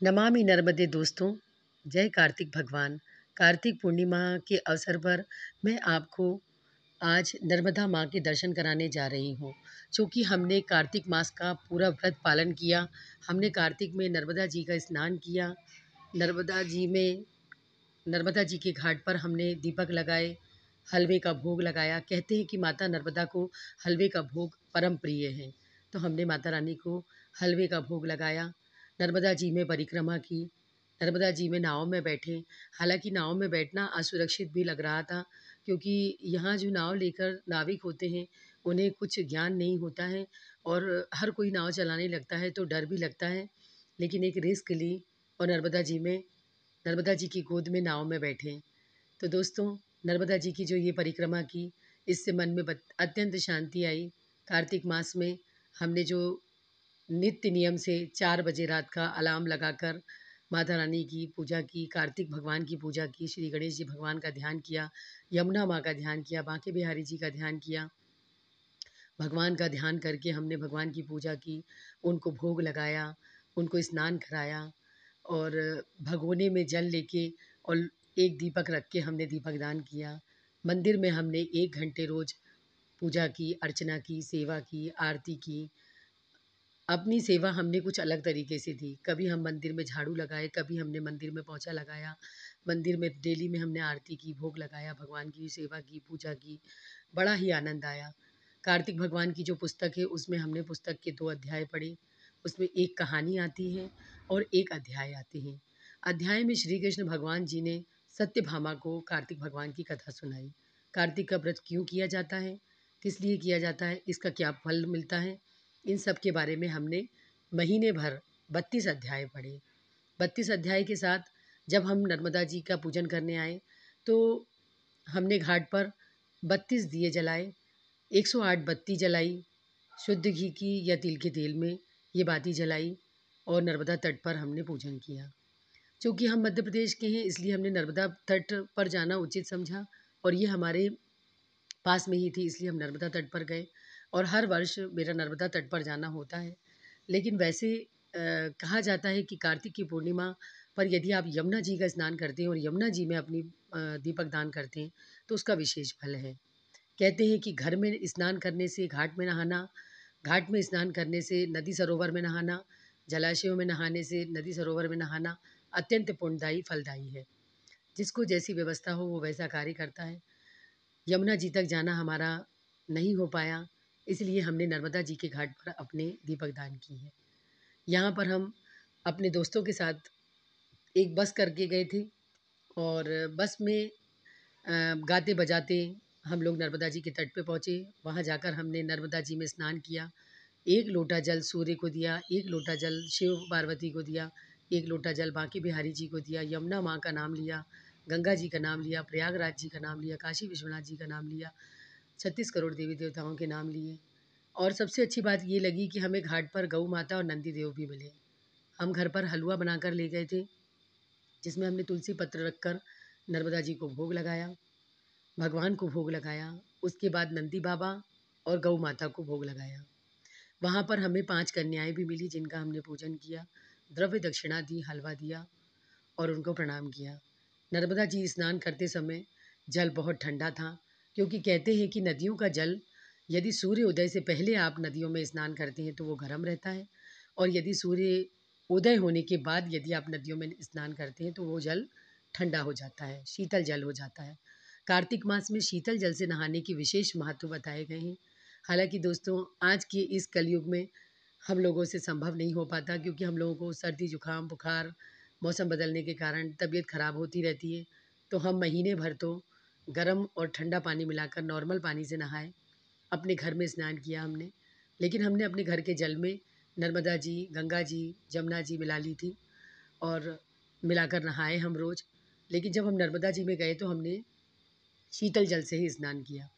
नमामि नर्मदे दोस्तों, जय कार्तिक भगवान। कार्तिक पूर्णिमा के अवसर पर मैं आपको आज नर्मदा माँ के दर्शन कराने जा रही हूँ। चूँकि हमने कार्तिक मास का पूरा व्रत पालन किया, हमने कार्तिक में नर्मदा जी का स्नान किया। नर्मदा जी में नर्मदा जी के घाट पर हमने दीपक लगाए, हलवे का भोग लगाया। कहते हैं कि माता नर्मदा को हलवे का भोग परम प्रिय है, तो हमने माता रानी को हलवे का भोग लगाया। नर्मदा जी में परिक्रमा की, नर्मदा जी में नाव में बैठे। हालांकि नाव में बैठना असुरक्षित भी लग रहा था, क्योंकि यहाँ जो नाव लेकर नाविक होते हैं उन्हें कुछ ज्ञान नहीं होता है और हर कोई नाव चलाने लगता है तो डर भी लगता है। लेकिन एक रिस्क ली और नर्मदा जी की गोद में नाव में बैठे। तो दोस्तों, नर्मदा जी की जो ये परिक्रमा की, इससे मन में अत्यंत शांति आई। कार्तिक मास में हमने जो नित्य नियम से 4 बजे रात का अलार्म लगाकर माता रानी की पूजा की, कार्तिक भगवान की पूजा की, श्री गणेश जी भगवान का ध्यान किया, यमुना माँ का ध्यान किया, बांके बिहारी जी का ध्यान किया। भगवान का ध्यान करके हमने भगवान की पूजा की, उनको भोग लगाया, उनको स्नान कराया और भगोने में जल लेके और एक दीपक रख के हमने दीपक दान किया। मंदिर में हमने 1 घंटे रोज़ पूजा की, अर्चना की, सेवा की, आरती की। अपनी सेवा हमने कुछ अलग तरीके से दी। कभी हम मंदिर में झाड़ू लगाए, कभी हमने मंदिर में पोंछा लगाया। मंदिर में डेली में हमने आरती की, भोग लगाया, भगवान की सेवा की, पूजा की। बड़ा ही आनंद आया। कार्तिक भगवान की जो पुस्तक है उसमें हमने पुस्तक के 2 अध्याय पढ़े। उसमें एक कहानी आती है और एक अध्याय आते हैं। अध्याय में श्री कृष्ण भगवान जी ने सत्यभामा को कार्तिक भगवान की कथा सुनाई। कार्तिक का व्रत क्यों किया जाता है, किस लिए किया जाता है, इसका क्या फल मिलता है, इन सब के बारे में हमने महीने भर 32 अध्याय पढ़े। 32 अध्याय के साथ जब हम नर्मदा जी का पूजन करने आए तो हमने घाट पर 32 दिए जलाए, 108 बत्ती जलाई, शुद्ध घी की या तिल के तेल में ये बाती जलाई और नर्मदा तट पर हमने पूजन किया। चूँकि हम मध्य प्रदेश के हैं इसलिए हमने नर्मदा तट पर जाना उचित समझा और ये हमारे पास में ही थी, इसलिए हम नर्मदा तट पर गए और हर वर्ष मेरा नर्मदा तट पर जाना होता है। लेकिन वैसे कहा जाता है कि कार्तिक की पूर्णिमा पर यदि आप यमुना जी का स्नान करते हैं और यमुना जी में अपनी दीपक दान करते हैं तो उसका विशेष फल है। कहते हैं कि घर में स्नान करने से, घाट में नहाना, घाट में स्नान करने से, नदी सरोवर में नहाना, जलाशयों में नहाने से, नदी सरोवर में नहाना अत्यंत पुण्यदायी फलदायी है। जिसको जैसी व्यवस्था हो वो वैसा कार्य करता है। यमुना जी तक जाना हमारा नहीं हो पाया, इसलिए हमने नर्मदा जी के घाट पर अपने दीपक दान की है। यहाँ पर हम अपने दोस्तों के साथ एक बस करके गए थे और बस में गाते बजाते हम लोग नर्मदा जी के तट पे पहुँचे। वहाँ जाकर हमने नर्मदा जी में स्नान किया। 1 लोटा जल सूर्य को दिया, 1 लोटा जल शिव पार्वती को दिया, 1 लोटा जल बांके बिहारी जी को दिया, यमुना माँ का नाम लिया, गंगा जी का नाम लिया, प्रयागराज जी का नाम लिया, काशी विश्वनाथ जी का नाम लिया, 36 करोड़ देवी देवताओं के नाम लिए। और सबसे अच्छी बात ये लगी कि हमें घाट पर गऊ माता और नंदी देव भी मिले। हम घर पर हलवा बनाकर ले गए थे, जिसमें हमने तुलसी पत्र रखकर नर्मदा जी को भोग लगाया, भगवान को भोग लगाया। उसके बाद नंदी बाबा और गऊ माता को भोग लगाया। वहाँ पर हमें 5 कन्याएं भी मिली जिनका हमने पूजन किया, द्रव्य दक्षिणा दी, हलवा दिया और उनको प्रणाम किया। नर्मदा जी स्नान करते समय जल बहुत ठंडा था, क्योंकि कहते हैं कि नदियों का जल यदि सूर्य उदय से पहले आप नदियों में स्नान करते हैं तो वो गर्म रहता है और यदि सूर्य उदय होने के बाद यदि आप नदियों में स्नान करते हैं तो वो जल ठंडा हो जाता है, शीतल जल हो जाता है। कार्तिक मास में शीतल जल से नहाने के विशेष महत्व बताए गए हैं। हालांकि दोस्तों, आज के इस कलयुग में हम लोगों से संभव नहीं हो पाता, क्योंकि हम लोगों को सर्दी जुकाम बुखार, मौसम बदलने के कारण तबीयत खराब होती रहती है। तो हम महीने भर तो गर्म और ठंडा पानी मिलाकर नॉर्मल पानी से नहाए, अपने घर में स्नान किया हमने। लेकिन हमने अपने घर के जल में नर्मदा जी, गंगा जी, जमुना जी मिला ली थी और मिलाकर नहाए हम रोज़। लेकिन जब हम नर्मदा जी में गए तो हमने शीतल जल से ही स्नान किया।